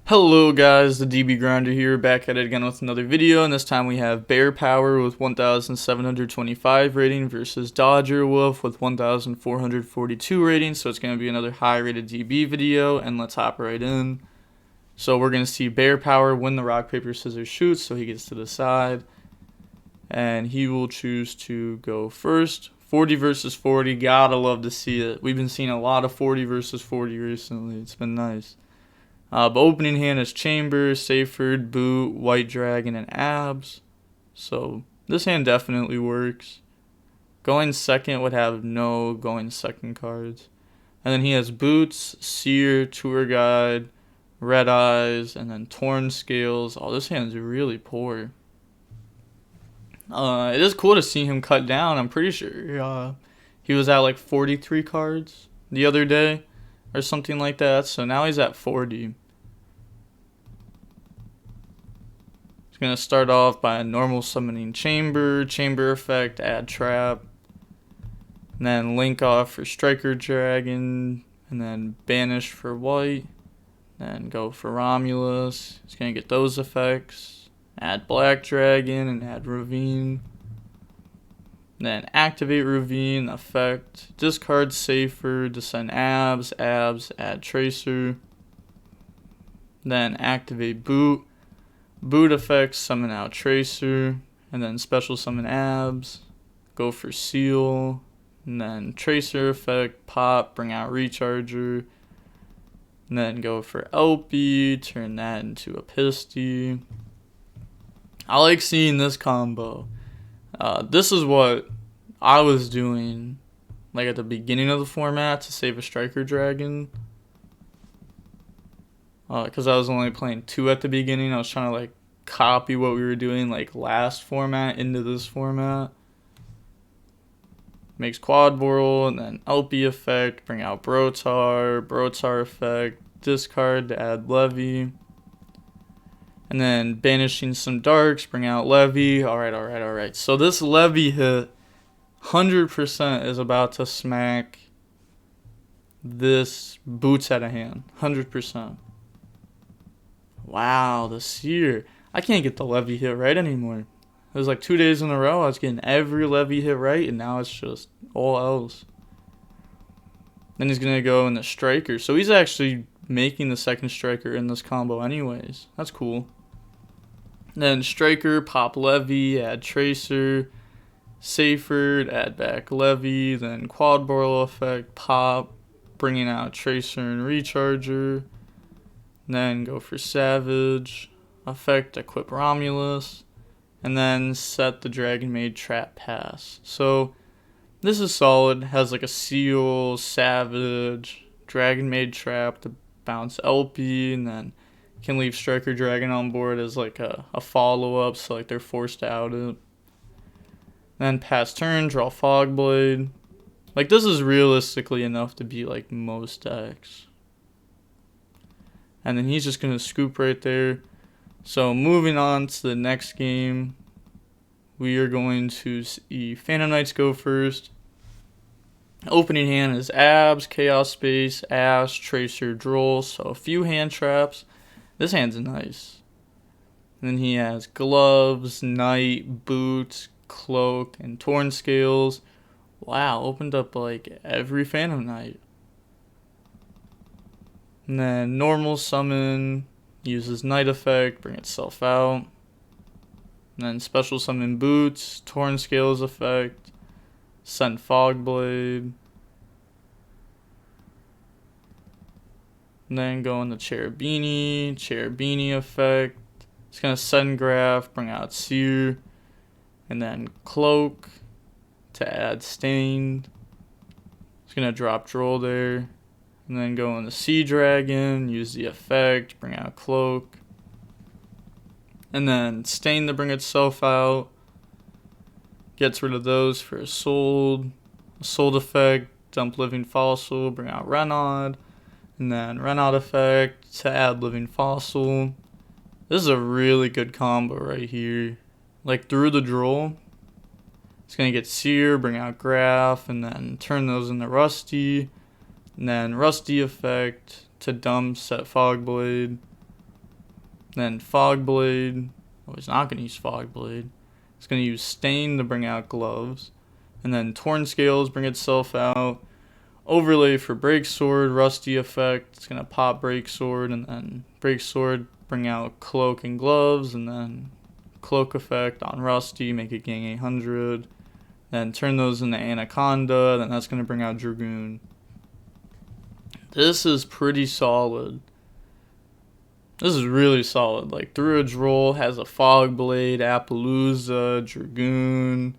Hello guys, the DB Grinder here, back at it again with another video, and this time we have Bear Power with 1,725 rating versus Dodger Wolf with 1,442 rating, so it's going to be another high rated DB video, and let's hop right in. So we're going to see Bear Power win the rock, paper, scissors, shoot, so he gets to decide, and he will choose to go first. 40 versus 40, gotta love to see it. We've been seeing a lot of 40 versus 40 recently, it's been nice. But opening hand is Chamber, Seyfried, Boot, White Dragon, and Abs. So this hand definitely works. Going second would have no going second cards. And then he has Boots, Seer, Tour Guide, Red Eyes, and then Torn Scales. Oh, this hand's really poor. It is cool to see him cut down. I'm pretty sure he was at like 43 cards the other day or something like that, so now he's at 40. He's going to start off by normal summoning Chamber effect, add Trap, and then Link off for Striker Dragon, and then Banish for White, then go for Romulus. He's going to get those effects, add Black Dragon, and add Ravine. Then activate Ravine, effect, discard Safer, descend Abs, add Tracer. Then activate Boot, Boot effect, summon out Tracer, and then special summon Abs, go for Seal, and then Tracer effect, pop, bring out Recharger, and then go for LP, turn that into a Pisty. I like seeing this combo. This is what I was doing like at the beginning of the format to save a Striker Dragon. Because I was only playing 2 at the beginning. I was trying to like copy what we were doing like last format into this format. Makes Quad Whirl, and then LP effect, bring out Brotar effect, discard to add Levy. And then banishing some darks, bring out Levy. Alright. So this Levy hit 100% is about to smack this Boots out of hand. 100%. Wow, the Seer. I can't get the Levy hit right anymore. It was like 2 days in a row I was getting every Levy hit right, and now it's just all else. Then he's going to go in the Striker. So he's actually making the second Striker in this combo anyways. That's cool. Then Striker, pop Levy, add Tracer, Seyfried, add back Levy, then Quad Whirl effect, pop, bringing out Tracer and Recharger, then go for Savage, effect, equip Romulus, and then set the Dragon Maid Trap pass. So this is solid, has like a Seal, Savage, Dragon Maid Trap to bounce LP, and then can leave Striker Dragon on board as like a follow-up, so like they're forced to out it. Then pass turn, draw Fogblade. Like this is realistically enough to beat like most decks. And then he's just going to scoop right there. So moving on to the next game, we are going to see Phantom Knights go first. Opening hand is Abs, Chaos Space, Ash, Tracer, Droll. So a few hand traps. This hand's nice. And then he has Gloves, Knight, Boots, Cloak, and Torn Scales. Wow, opened up like every Phantom Knight. And then normal summon, uses Knight effect, bring itself out. And then special summon Boots, Torn Scales effect, send Fogblade. And then go into Cherubini effect. It's going to send Graph, bring out Seer. And then Cloak to add Stained. It's going to drop Droll there. And then go into Sea Dragon, use the effect, bring out Cloak. And then Stain to bring itself out. Gets rid of those for a Sold. A Sold effect, dump Living Fossil, bring out Renaud. And then Renaud effect to add Living Fossil. This is a really good combo right here. Like through the Droll, it's going to get Seer, bring out Graph, and then turn those into Rusty. And then Rusty effect to dump, set Fogblade. Then Fog Blade. Oh, he's not going to use Fog Blade. He's going to use Stain to bring out Gloves. And then Torn Scales bring itself out. Overlay for Break Sword, Rusty effect. It's going to pop Break Sword, and then Break Sword bring out Cloak and Gloves, and then Cloak effect on Rusty, make it gain 800. Then turn those into Anaconda, then that's going to bring out Dragoon. This is pretty solid. This is really solid. Like, Through Edge Roll has a Fog Blade, Appaloosa, Dragoon.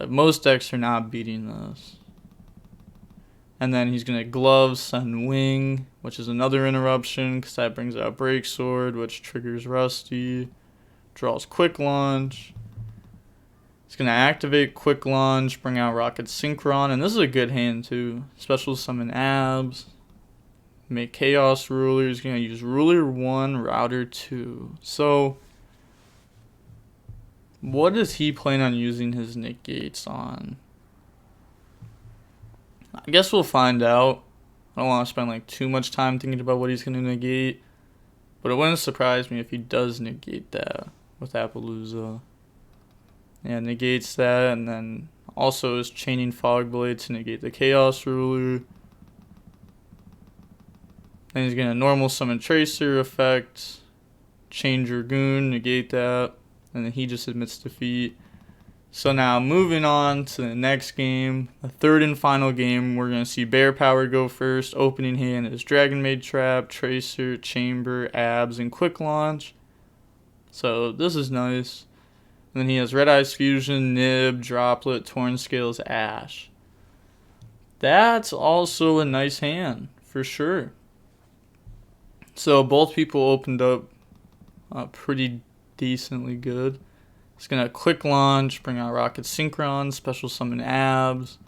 Most decks are not beating this. And then he's going to Glove, Sun Wing, which is another interruption because that brings out Break Sword, which triggers Rusty. Draws Quick Launch. He's going to activate Quick Launch, bring out Rocket Synchron, and this is a good hand too. Special Summon Abs. Make Chaos Ruler. He's going to use Ruler 1, Router 2. So, what does he plan on using his negates on? I guess we'll find out. I don't want to spend like too much time thinking about what he's going to negate. But it wouldn't surprise me if he does negate that with Appaloosa. Yeah, negates that, and then also is chaining Fog Blade to negate the Chaos Ruler. Then he's going to normal summon Tracer effect, chain Dragoon, negate that, and then he just admits defeat. So now moving on to the next game, the third and final game, we're going to see Bear Power go first. Opening hand is Dragon Maid Trap, Tracer, Chamber, Abs, and Quick Launch. So this is nice. And then he has Red Eyes Fusion, Nib, Droplet, Torn Scales, Ash. That's also a nice hand, for sure. So both people opened up pretty decently good. It's going to Quick Launch, bring out Rocket Synchron, Special Summon Abs,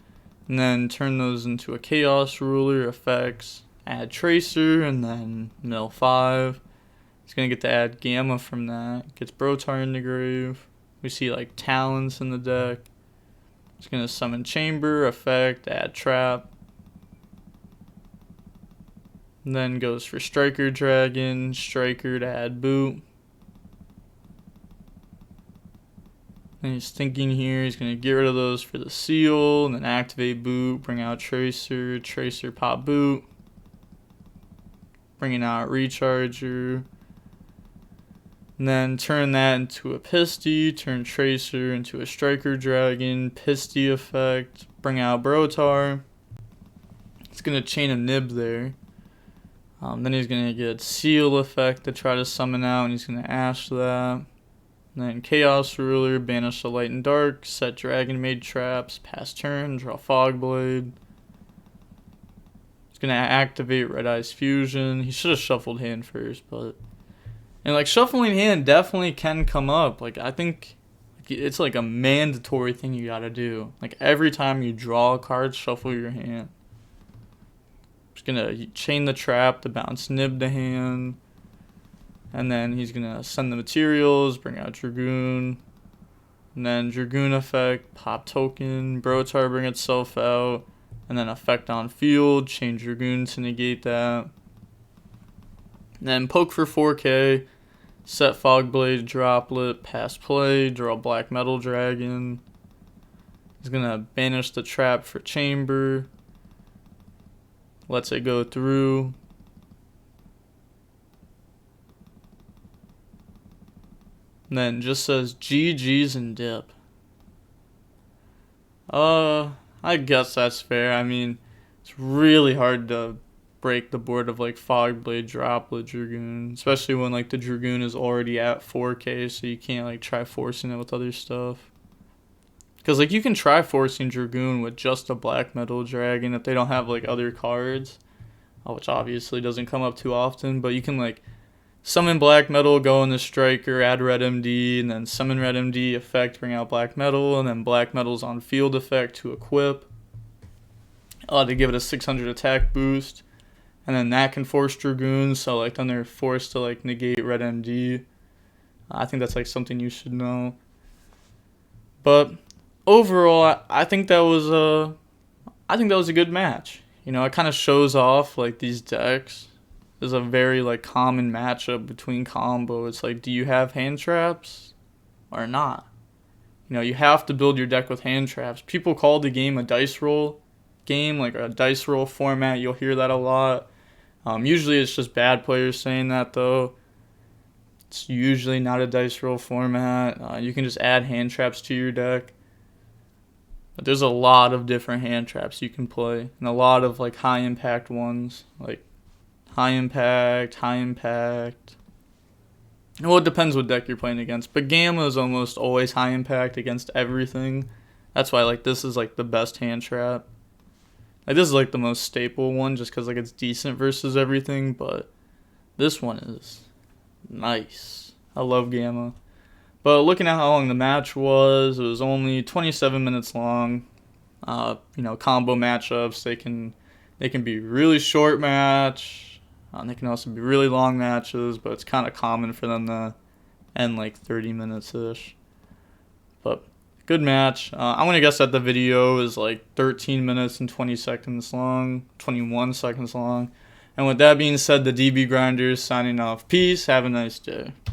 and then turn those into a Chaos Ruler effects, add Tracer, and then mill 5. He's going to get to add Gamma from that. Gets Brotar in the grave. We see like Talons in the deck. He's going to summon Chamber, effect, add Trap. And then goes for Striker Dragon, Striker to add Boot. And he's thinking here, he's going to get rid of those for the Seal, and then activate Boot, bring out Tracer, Tracer pop Boot. Bringing out Recharger. And then turn that into a Pisty, turn Tracer into a Striker Dragon, Pisty effect, bring out Brotar. It's going to chain a Nib there. Then he's going to get Seal effect to try to summon out, and he's going to Ash that. And then Chaos Ruler, banish the Light and Dark, set Dragon Maid Traps, pass turn, draw Fog Blade. He's going to activate Red Eyes Fusion. He should have shuffled hand first, but... And, like, shuffling hand definitely can come up. Like, I think it's, like, a mandatory thing you gotta do. Like, every time you draw a card, shuffle your hand. Just gonna chain the trap to bounce Nib to hand. And then he's gonna send the materials, bring out Dragoon. And then Dragoon effect, pop token, Brotar bring itself out. And then effect on field, change Dragoon to negate that. And then poke for 4K, set Fog Blade, Droplet, pass play, draw Black Metal Dragon. He's gonna banish the trap for Chamber. Lets it go through. And then just says GG's and dip. I guess that's fair. I mean, it's really hard to break the board of like Fog Blade, Droplet, Dragoon, especially when like the Dragoon is already at 4K, so you can't like try forcing it with other stuff. Because like you can try forcing Dragoon with just a Black Metal Dragon if they don't have like other cards, which obviously doesn't come up too often, but you can like summon Black Metal, go in the Striker, add Red MD, and then summon Red MD, effect, bring out Black Metal, and then Black Metal's on field effect to equip. To give it a 600 attack boost. And then that can force Dragoon, so like then they're forced to like negate Red MD. I think that's like something you should know. But overall, I think that was a good match. You know, it kind of shows off like these decks. is a very like common matchup between combo. It's like, do you have hand traps or not? You know, you have to build your deck with hand traps. People call the game a dice roll game, like a dice roll format. You'll hear that a lot. Usually it's just bad players saying that, though. It's usually not a dice roll format. You can just add hand traps to your deck. But there's a lot of different hand traps you can play, and a lot of like high impact ones, like high impact. Well, it depends what deck you're playing against, but Gamma is almost always high impact against everything. That's why like this is like the best hand trap. Like this is like the most staple one, just because like it's decent versus everything. But this one is nice. I love Gamma. But looking at how long the match was, it was only 27 minutes long. You know, combo matchups, they can be really short match. They can also be really long matches, but it's kind of common for them to end like 30 minutes ish. But good match. I'm gonna guess that the video is like 13 minutes and 20 seconds long, 21 seconds long. And with that being said, the DB Grinders signing off. Peace. Have a nice day.